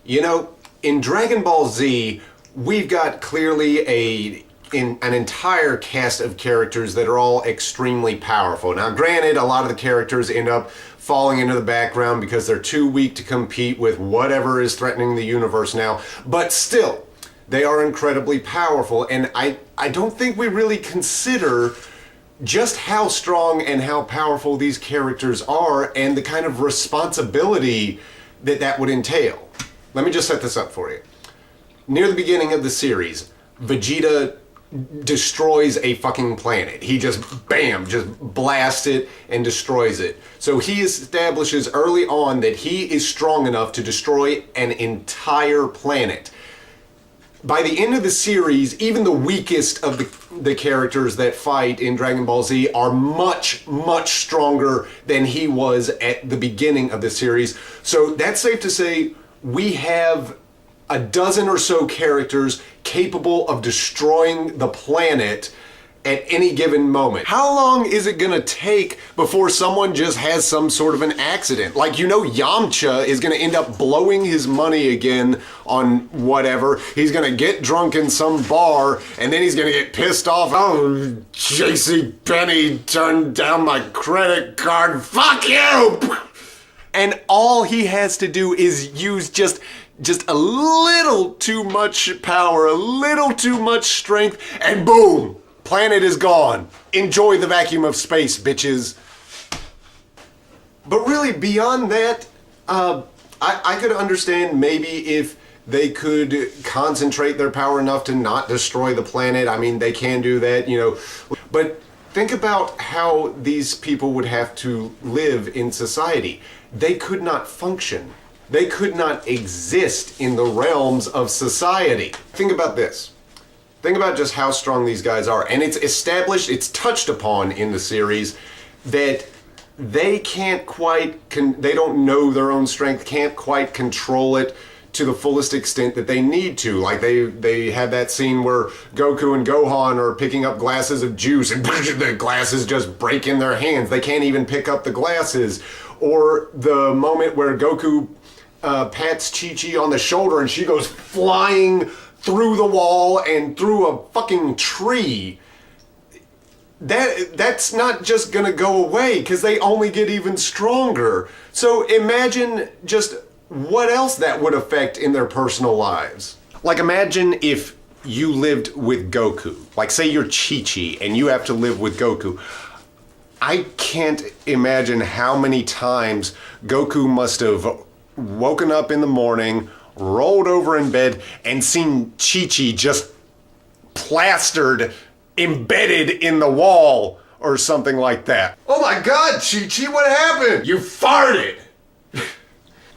You know, in Dragon Ball Z, we've got clearly an entire cast of characters that are all extremely powerful. Now, granted, a lot of the characters end up falling into the background because they're too weak to compete with whatever is threatening the universe now, but still, they are incredibly powerful, and I don't think we really consider just how strong and how powerful these characters are and the kind of responsibility that that would entail. Let me just set this up for you. Near the beginning of the series, Vegeta destroys a fucking planet. He just, bam, just blasts it and destroys it. So he establishes early on that he is strong enough to destroy an entire planet. By the end of the series, even the weakest of the characters that fight in Dragon Ball Z are much, much stronger than he was at the beginning of the series. So that's safe to say we have a dozen or so characters capable of destroying the planet at any given moment. How long is it gonna take before someone just has some sort of an accident? Like, you know, Yamcha is gonna end up blowing his money again on whatever. He's gonna get drunk in some bar, and then he's gonna get pissed off. Oh, JC Penney turned down my credit card. Fuck you! And all he has to do is use just a little too much power, a little too much strength, and boom! Planet is gone. Enjoy the vacuum of space, bitches. But really, beyond that, I could understand maybe if they could concentrate their power enough to not destroy the planet. I mean, they can do that, you know. But think about how these people would have to live in society. They could not function. They could not exist in the realms of society. Think about this. Think about just how strong these guys are. And it's established, it's touched upon in the series that they can't quite, they don't know their own strength, can't quite control it to the fullest extent that they need to. Like they have that scene where Goku and Gohan are picking up glasses of juice and the glasses just break in their hands. They can't even pick up the glasses. Or the moment where Goku pats Chi-Chi on the shoulder and she goes flying through the wall and through a fucking tree. That's not just gonna go away because they only get even stronger. So imagine just what else that would affect in their personal lives. Like, imagine if you lived with Goku. Like, say you're Chi-Chi and you have to live with Goku. I can't imagine how many times Goku must have woken up in the morning, rolled over in bed, and seen Chi-Chi just plastered, embedded in the wall or something like that. Oh my God, Chi-Chi, what happened? You farted!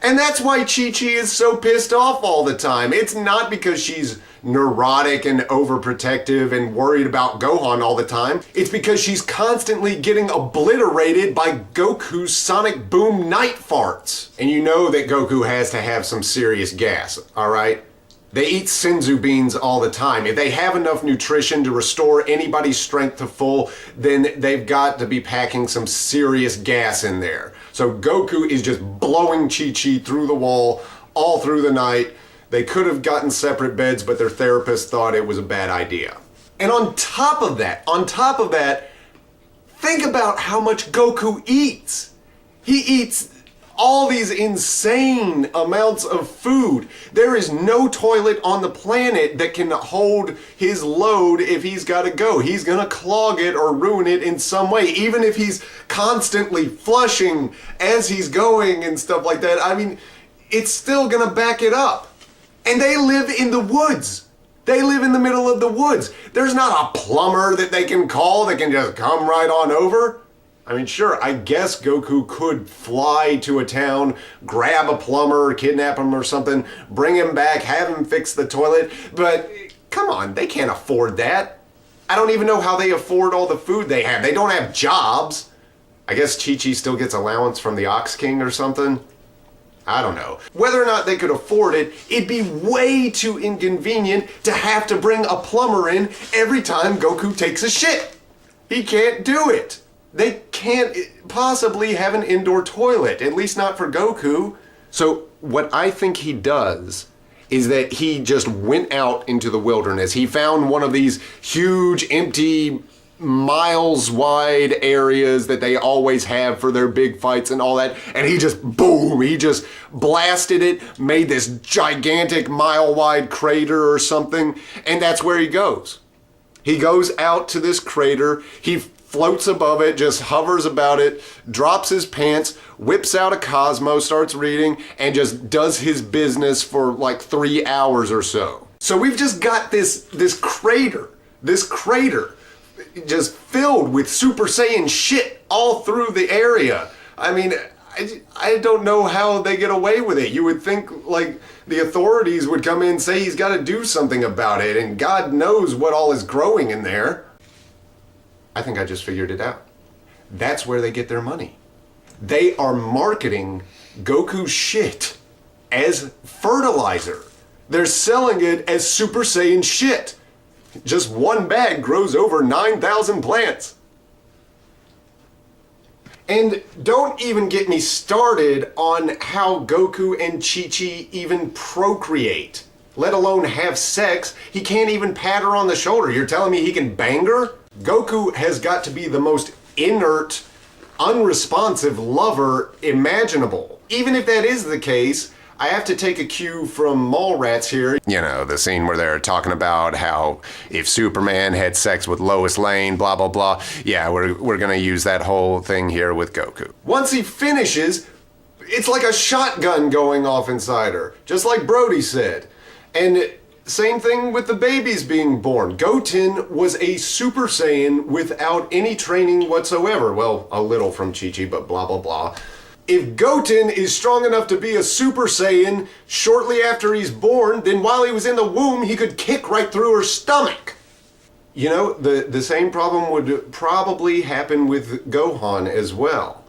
And that's why Chi-Chi is so pissed off all the time. It's not because she's neurotic and overprotective and worried about Gohan all the time. It's because she's constantly getting obliterated by Goku's sonic boom night farts. And you know that Goku has to have some serious gas, all right? They eat senzu beans all the time. If they have enough nutrition to restore anybody's strength to full, then they've got to be packing some serious gas in there. So Goku is just blowing Chi-Chi through the wall all through the night. They could have gotten separate beds, but their therapist thought it was a bad idea. And on top of that, think about how much Goku eats. He eats all these insane amounts of food. There is no toilet on the planet that can hold his load if he's got to go. He's gonna clog it or ruin it in some way, even if he's constantly flushing as he's going and stuff like that. I mean, it's still gonna back it up. And they live in the woods. They live in the middle of the woods. There's not a plumber that they can call that can just come right on over. I mean, sure, I guess Goku could fly to a town, grab a plumber, kidnap him or something, bring him back, have him fix the toilet, but come on, they can't afford that. I don't even know how they afford all the food they have. They don't have jobs. I guess Chi-Chi still gets allowance from the Ox King or something. I don't know. Whether or not they could afford it, it'd be way too inconvenient to have to bring a plumber in every time Goku takes a shit. He can't do it. They can't possibly have an indoor toilet, at least not for Goku. So what I think he does is that he just went out into the wilderness. He found one of these huge, empty, miles wide areas that they always have for their big fights and all that, and he just blasted it, made this gigantic mile wide crater or something, and that's where he goes. He goes out to this crater, he floats above it, just hovers about it, drops his pants, whips out a Cosmo, starts reading, and just does his business for like 3 hours or so. So we've just got this crater just filled with Super Saiyan shit all through the area. I mean, I don't know how they get away with it. You would think like the authorities would come in and say he's got to do something about it, and God knows what all is growing in there. I think I just figured it out. That's where they get their money. They are marketing Goku's shit as fertilizer. They're selling it as Super Saiyan shit. Just one bag grows over 9,000 plants. And don't even get me started on how Goku and Chi-Chi even procreate, let alone have sex. He can't even pat her on the shoulder. You're telling me he can bang her? Goku has got to be the most inert, unresponsive lover imaginable. Even if that is the case, I have to take a cue from Mallrats here. You know, the scene where they're talking about how if Superman had sex with Lois Lane, blah, blah, blah. Yeah, we're gonna use that whole thing here with Goku. Once he finishes, it's like a shotgun going off inside her, just like Brody said. And same thing with the babies being born. Goten was a Super Saiyan without any training whatsoever. Well, a little from Chi-Chi, but blah, blah, blah. If Goten is strong enough to be a Super Saiyan shortly after he's born, then while he was in the womb, he could kick right through her stomach. You know, the same problem would probably happen with Gohan as well.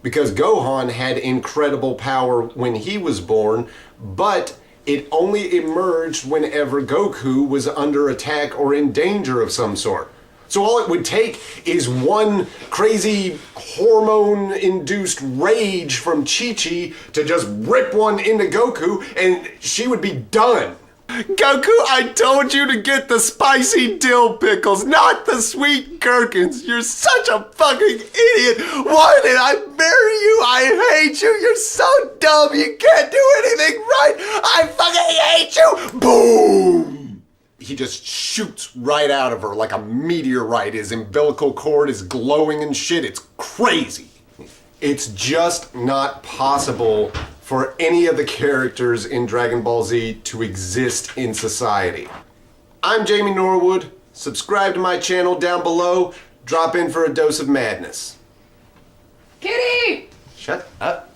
Because Gohan had incredible power when he was born, but it only emerged whenever Goku was under attack or in danger of some sort. So all it would take is one crazy hormone-induced rage from Chi-Chi to just rip one into Goku, and she would be done. Goku, I told you to get the spicy dill pickles, not the sweet gherkins. You're such a fucking idiot. Why did I marry you? I hate you. You're so dumb. You can't do anything right. I fucking hate you. Boom. He just shoots right out of her like a meteorite. His umbilical cord is glowing and shit. It's crazy. It's just not possible for any of the characters in Dragon Ball Z to exist in society. I'm Jamie Norwood. Subscribe to my channel down below. Drop in for a dose of madness. Kitty! Shut up.